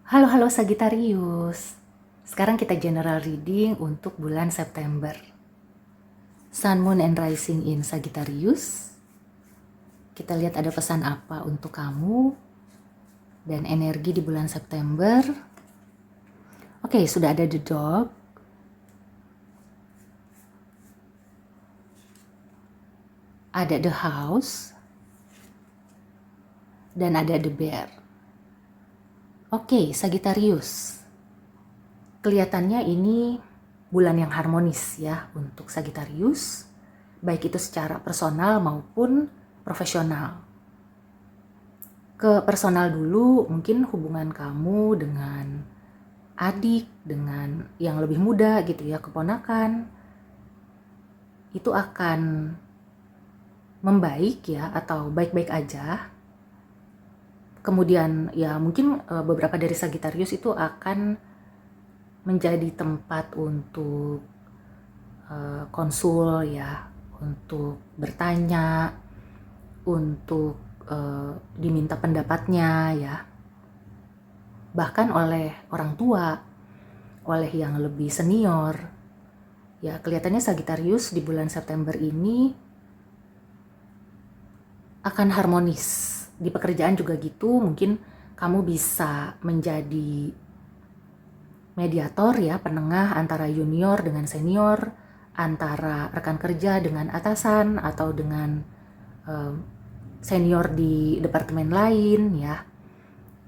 Halo halo Sagittarius. Sekarang kita general reading untuk bulan September. Sun, Moon, and Rising in Sagittarius. Kita lihat ada pesan apa untuk kamu dan energi di bulan September. Oke, sudah ada the dog. Ada the house. Dan ada the bear. Oke, Sagittarius. Kelihatannya ini bulan yang harmonis ya untuk Sagittarius, baik itu secara personal maupun profesional. Ke personal dulu, mungkin hubungan kamu dengan adik, dengan yang lebih muda gitu ya, keponakan, itu akan membaik ya, atau baik-baik aja. Kemudian ya mungkin beberapa dari Sagittarius itu akan menjadi tempat untuk konsul ya, untuk bertanya, untuk diminta pendapatnya ya, bahkan oleh orang tua, oleh yang lebih senior ya. Kelihatannya Sagittarius di bulan September ini akan harmonis. Di pekerjaan juga gitu, mungkin kamu bisa menjadi mediator ya, penengah antara junior dengan senior, antara rekan kerja dengan atasan, atau dengan senior di departemen lain ya.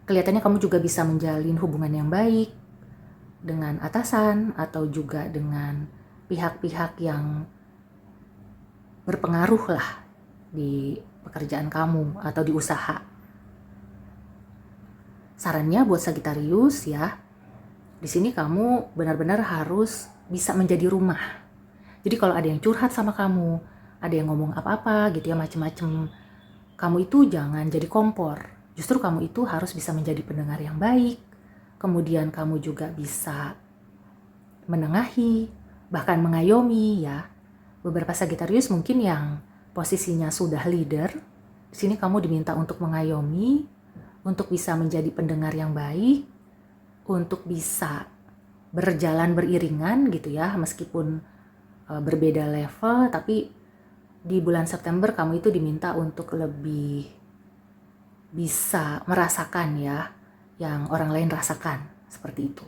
Kelihatannya kamu juga bisa menjalin hubungan yang baik dengan atasan atau juga dengan pihak-pihak yang berpengaruh lah di pekerjaan kamu atau di usaha. Sarannya buat Sagittarius ya, di sini kamu benar-benar harus bisa menjadi rumah. Jadi kalau ada yang curhat sama kamu, ada yang ngomong apa-apa gitu ya, macem-macem, kamu itu jangan jadi kompor. Justru kamu itu harus bisa menjadi pendengar yang baik. Kemudian kamu juga bisa menengahi, bahkan mengayomi ya. Beberapa Sagittarius mungkin yang posisinya sudah leader, di sini kamu diminta untuk mengayomi, untuk bisa menjadi pendengar yang baik, untuk bisa berjalan beriringan gitu ya, meskipun berbeda level, tapi di bulan September kamu itu diminta untuk lebih bisa merasakan ya yang orang lain rasakan, seperti itu.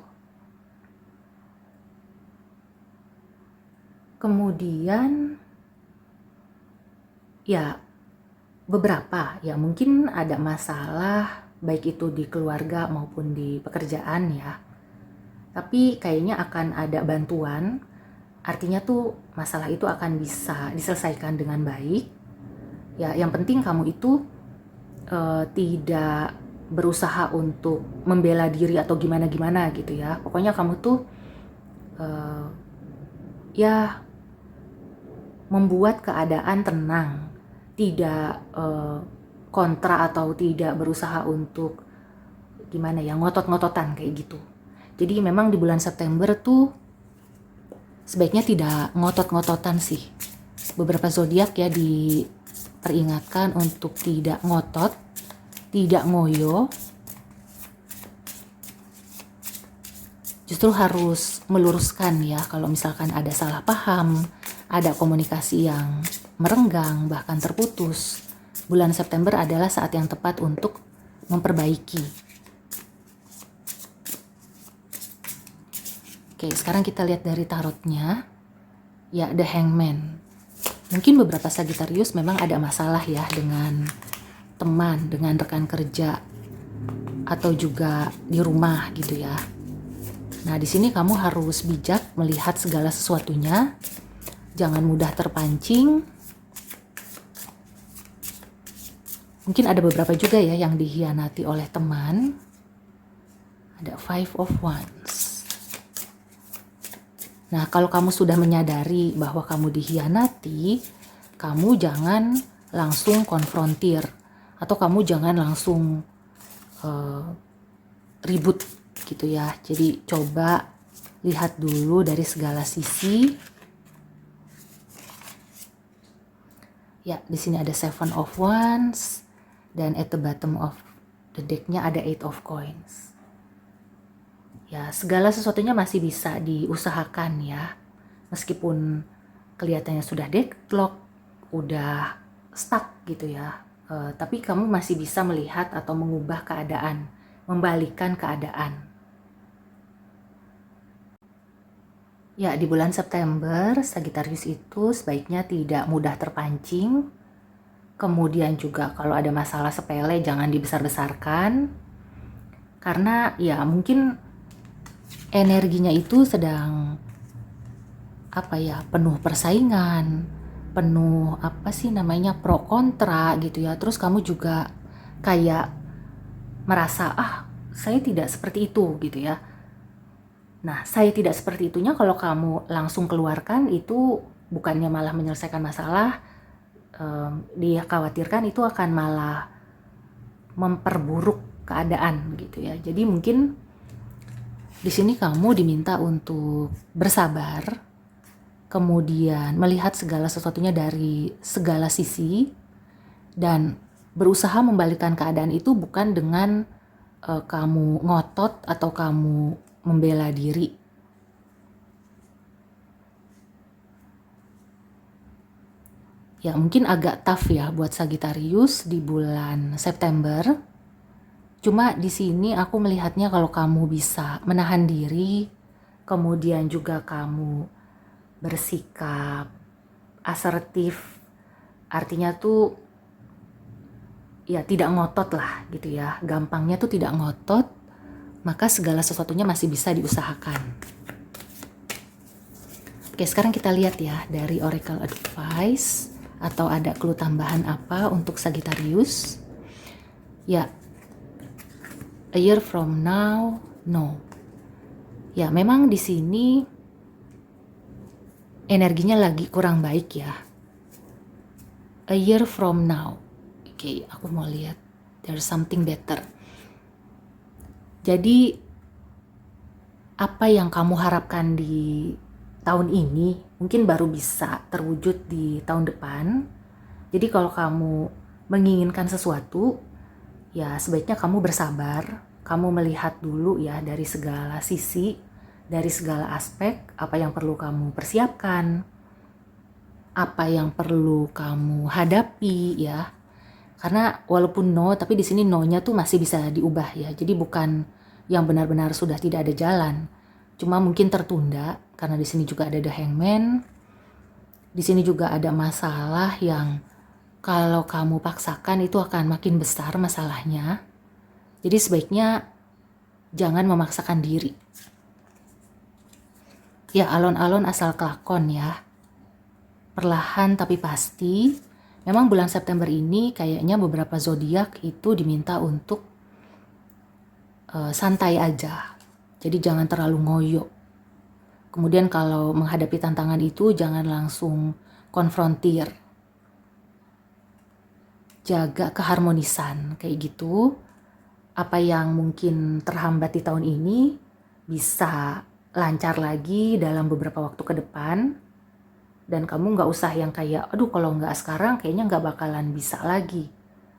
Kemudian ya beberapa ya mungkin ada masalah, baik itu di keluarga maupun di pekerjaan ya, tapi kayaknya akan ada bantuan. Artinya tuh masalah itu akan bisa diselesaikan dengan baik ya. Yang penting kamu itu tidak berusaha untuk membela diri atau gimana-gimana gitu ya. Pokoknya kamu tuh ya membuat keadaan tenang, tidak kontra atau tidak berusaha untuk gimana ya, ngotot-ngototan kayak gitu. Jadi memang di bulan September tuh sebaiknya tidak ngotot-ngototan sih. Beberapa zodiak ya diperingatkan untuk tidak ngotot, tidak ngoyo. Justru harus meluruskan ya kalau misalkan ada salah paham, ada komunikasi yang merenggang, bahkan terputus. Bulan September adalah saat yang tepat untuk memperbaiki. Oke, sekarang kita lihat dari tarotnya. Ya, The Hangman. Mungkin beberapa Sagittarius memang ada masalah ya dengan teman, dengan rekan kerja, atau juga di rumah gitu ya. Nah, di sini kamu harus bijak melihat segala sesuatunya. Jangan mudah terpancing. Mungkin ada beberapa juga ya yang dikhianati oleh teman. Ada Five of Wands. Nah, kalau kamu sudah menyadari bahwa kamu dikhianati, kamu jangan langsung konfrontir. Atau kamu jangan langsung ribut gitu ya. Jadi coba lihat dulu dari segala sisi. Ya, di sini ada Seven of Wands dan at the bottom of the deck-nya ada Eight of Coins. Ya, segala sesuatunya masih bisa diusahakan ya. Meskipun kelihatannya sudah deadlock, udah stuck gitu ya. Tapi kamu masih bisa melihat atau mengubah keadaan, membalikkan keadaan. Ya, di bulan September, Sagittarius itu sebaiknya tidak mudah terpancing. Kemudian juga kalau ada masalah sepele jangan dibesar-besarkan. Karena ya mungkin energinya itu sedang penuh persaingan, penuh pro kontra gitu ya. Terus kamu juga kayak merasa saya tidak seperti itu gitu ya. Nah, saya tidak seperti itunya kalau kamu langsung keluarkan itu bukannya malah menyelesaikan masalah, dikhawatirkan itu akan malah memperburuk keadaan gitu ya. Jadi mungkin di sini kamu diminta untuk bersabar, kemudian melihat segala sesuatunya dari segala sisi dan berusaha membalikkan keadaan itu bukan dengan kamu ngotot atau kamu membela diri. Ya mungkin agak tough ya buat Sagittarius di bulan September. Cuma di sini aku melihatnya kalau kamu bisa menahan diri, kemudian juga kamu bersikap asertif, artinya tuh ya tidak ngotot lah gitu ya. Gampangnya tuh tidak ngotot, maka segala sesuatunya masih bisa diusahakan. Oke, sekarang kita lihat ya dari Oracle Advice atau ada clue tambahan apa untuk Sagittarius. Ya, a year from now, no. Ya, memang di sini energinya lagi kurang baik ya. A year from now. Oke, aku mau lihat there's something better. Jadi apa yang kamu harapkan di tahun ini mungkin baru bisa terwujud di tahun depan. Jadi kalau kamu menginginkan sesuatu, ya sebaiknya kamu bersabar. Kamu melihat dulu ya dari segala sisi, dari segala aspek, apa yang perlu kamu persiapkan, apa yang perlu kamu hadapi ya. Karena walaupun no, tapi di sini no-nya tuh masih bisa diubah ya. Jadi bukan yang benar-benar sudah tidak ada jalan. Cuma mungkin tertunda karena di sini juga ada The Hangman. Di sini juga ada masalah yang kalau kamu paksakan itu akan makin besar masalahnya. Jadi sebaiknya jangan memaksakan diri. Ya alon-alon asal kelakon ya. Perlahan tapi pasti. Memang bulan September ini kayaknya beberapa zodiak itu diminta untuk santai aja. Jadi jangan terlalu ngoyo. Kemudian kalau menghadapi tantangan itu jangan langsung konfrontir. Jaga keharmonisan kayak gitu. Apa yang mungkin terhambat di tahun ini bisa lancar lagi dalam beberapa waktu ke depan. Dan kamu nggak usah yang kayak, aduh kalau nggak sekarang kayaknya nggak bakalan bisa lagi.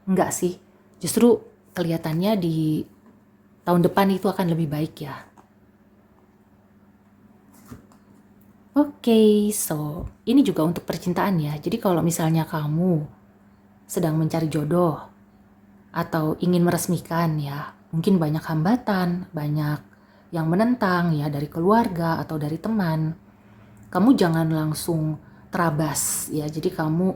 Nggak sih, justru kelihatannya di tahun depan itu akan lebih baik ya. Oke, so ini juga untuk percintaan ya. Jadi kalau misalnya kamu sedang mencari jodoh atau ingin meresmikan ya, mungkin banyak hambatan, banyak yang menentang ya dari keluarga atau dari teman. Kamu jangan langsung terabas ya, jadi kamu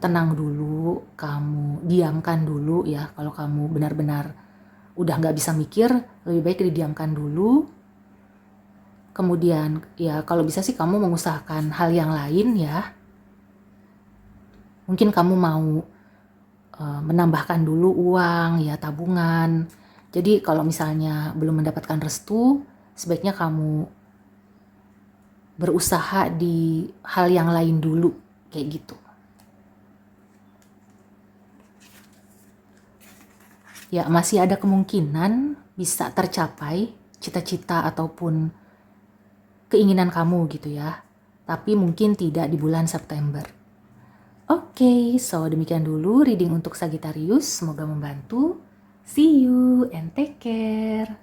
tenang dulu, kamu diamkan dulu ya. Kalau kamu benar-benar udah nggak bisa mikir, lebih baik didiamkan dulu. Kemudian ya kalau bisa sih kamu mengusahakan hal yang lain ya. Mungkin kamu mau menambahkan dulu uang ya, tabungan. Jadi kalau misalnya belum mendapatkan restu, sebaiknya kamu berusaha di hal yang lain dulu, kayak gitu. Ya, masih ada kemungkinan bisa tercapai cita-cita ataupun keinginan kamu gitu ya. Tapi mungkin tidak di bulan September. Oke, so demikian dulu reading untuk Sagittarius. Semoga membantu. See you and take care.